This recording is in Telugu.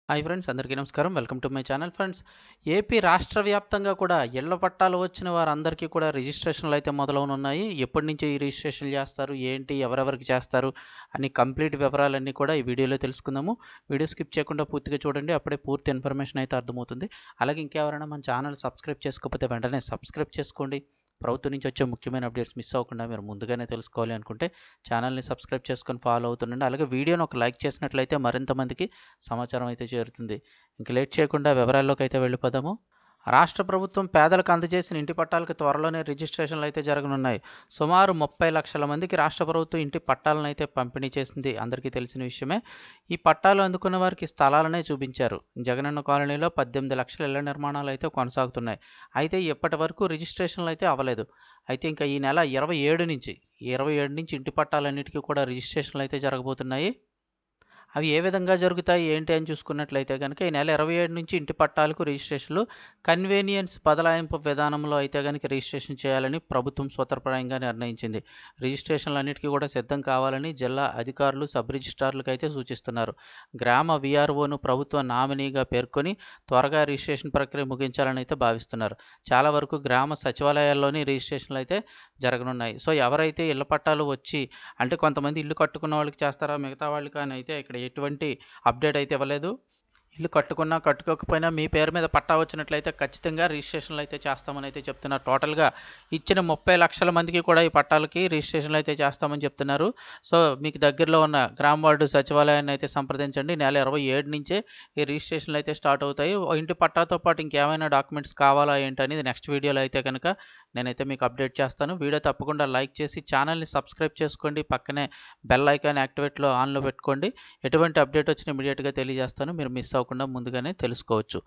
హాయ్ ఫ్రెండ్స్, అందరికీ నమస్కారం. Welcome to my channel. Friends, AP రాష్ట్ర వ్యాప్తంగా కూడా ఇళ్ల పట్టాలు వచ్చిన వారందరికీ కూడా రిజిస్ట్రేషన్లు అయితే మొదలవనున్నాయి. ఎప్పటి నుంచి ఈ రిజిస్ట్రేషన్లు చేస్తారు, ఏంటి, ఎవరెవరికి చేస్తారు అని కంప్లీట్ వివరాలన్నీ కూడా ఈ వీడియోలో తెలుసుకుందాము. వీడియో స్కిప్ చేయకుండా పూర్తిగా చూడండి, అప్పుడే పూర్తి ఇన్ఫర్మేషన్ అయితే అర్థమవుతుంది. అలాగే ఇంకెవరైనా మన ఛానల్ సబ్స్క్రైబ్ చేసుకోకపోతే వెంటనే సబ్స్క్రైబ్ చేసుకోండి. ప్రభుత్వం నుంచి వచ్చే ముఖ్యమైన అప్డేట్స్ మిస్ అవ్వకుండా మీరు ముందుగానే తెలుసుకోవాలి అనుకుంటే ఛానల్ని సబ్స్క్రైబ్ చేసుకొని ఫాలో అవుతుండండి. అలాగే వీడియోని ఒక లైక్ చేసినట్లయితే మరింత మందికి సమాచారం అయితే చేరుతుంది. ఇంక లేట్ చేయకుండా వివరాల్లోకి అయితే వెళ్ళిపోదాము. రాష్ట్ర ప్రభుత్వం పేదలకు అందజేసిన ఇంటి పట్టాలకు త్వరలోనే రిజిస్ట్రేషన్లు అయితే జరగనున్నాయి. సుమారు 30 లక్షల మందికి రాష్ట్ర ప్రభుత్వం ఇంటి పట్టాలను అయితే పంపిణీ చేసింది. అందరికీ తెలిసిన విషయమే. ఈ పట్టాలు అందుకున్న వారికి స్థలాలనే చూపించారు. జగనన్న కాలనీలో 18 లక్షల ఇళ్ల నిర్మాణాలు అయితే కొనసాగుతున్నాయి. అయితే ఇప్పటి వరకు రిజిస్ట్రేషన్లు అయితే అవ్వలేదు. అయితే ఇంకా ఈ నెల 27 నుంచి ఇంటి పట్టాలన్నిటికీ కూడా రిజిస్ట్రేషన్లు అయితే జరగబోతున్నాయి. అవి ఏ విధంగా జరుగుతాయి ఏంటి అని చూసుకున్నట్లయితే కనుక ఈ నెల 27 నుంచి ఇంటి పట్టాలకు రిజిస్ట్రేషన్లు కన్వీనియన్స్ బదలాయింపు విధానంలో అయితే కనుక రిజిస్ట్రేషన్ చేయాలని ప్రభుత్వం సూత్రప్రాయంగా నిర్ణయించింది. రిజిస్ట్రేషన్లన్నిటికీ కూడా సిద్ధం కావాలని జిల్లా అధికారులు, సబ్ రిజిస్ట్రార్లకు అయితే సూచిస్తున్నారు. గ్రామ వీఆర్ఓను ప్రభుత్వ నామినీగా పేర్కొని త్వరగా రిజిస్ట్రేషన్ ప్రక్రియ ముగించాలని అయితే భావిస్తున్నారు. చాలా వరకు గ్రామ సచివాలయాల్లోని రిజిస్ట్రేషన్లు అయితే జరగనున్నాయి. సో ఎవరైతే ఇళ్ల పట్టాలు వచ్చి అంటే కొంతమంది ఇల్లు కట్టుకున్న వాళ్ళకి చేస్తారా, మిగతా వాళ్ళకి అని అయితే ఇక్కడ ఎటువంటి అప్డేట్ అయితే ఇవ్వలేదు. ఇల్లు కట్టుకున్నా కట్టుకోకపోయినా మీ పేరు మీద పట్టా వచ్చినట్లయితే ఖచ్చితంగా రిజిస్ట్రేషన్లు అయితే చేస్తామని అయితే చెప్తున్నారు. టోటల్గా ఇచ్చిన 30 లక్షల మందికి కూడా ఈ పట్టాలకి రిజిస్ట్రేషన్లు అయితే చేస్తామని చెప్తున్నారు. సో మీకు దగ్గరలో ఉన్న గ్రామ వార్డు సచివాలయాన్ని అయితే సంప్రదించండి. నెల 27 నుంచే ఈ రిజిస్ట్రేషన్లు అయితే స్టార్ట్ అవుతాయి. ఇంటి పట్టాతో పాటు ఇంకేమైనా డాక్యుమెంట్స్ కావాలా ఏంటి అనేది నెక్స్ట్ వీడియోలో అయితే కనుక నేనైతే మీకు అప్డేట్ చేస్తాను. వీడియో తప్పకుండా లైక్ చేసి ఛానల్ని సబ్స్క్రైబ్ చేసుకోండి. పక్కనే బెల్ ఐకాన్ యాక్టివేట్లో ఆన్లో పెట్టుకోండి. ఎటువంటి అప్డేట్ వచ్చినా ఇమీడియట్గా తెలియజేస్తాను. మీరు మిస్ అవ్వకుండా ముందుగానే తెలుసుకోవచ్చు.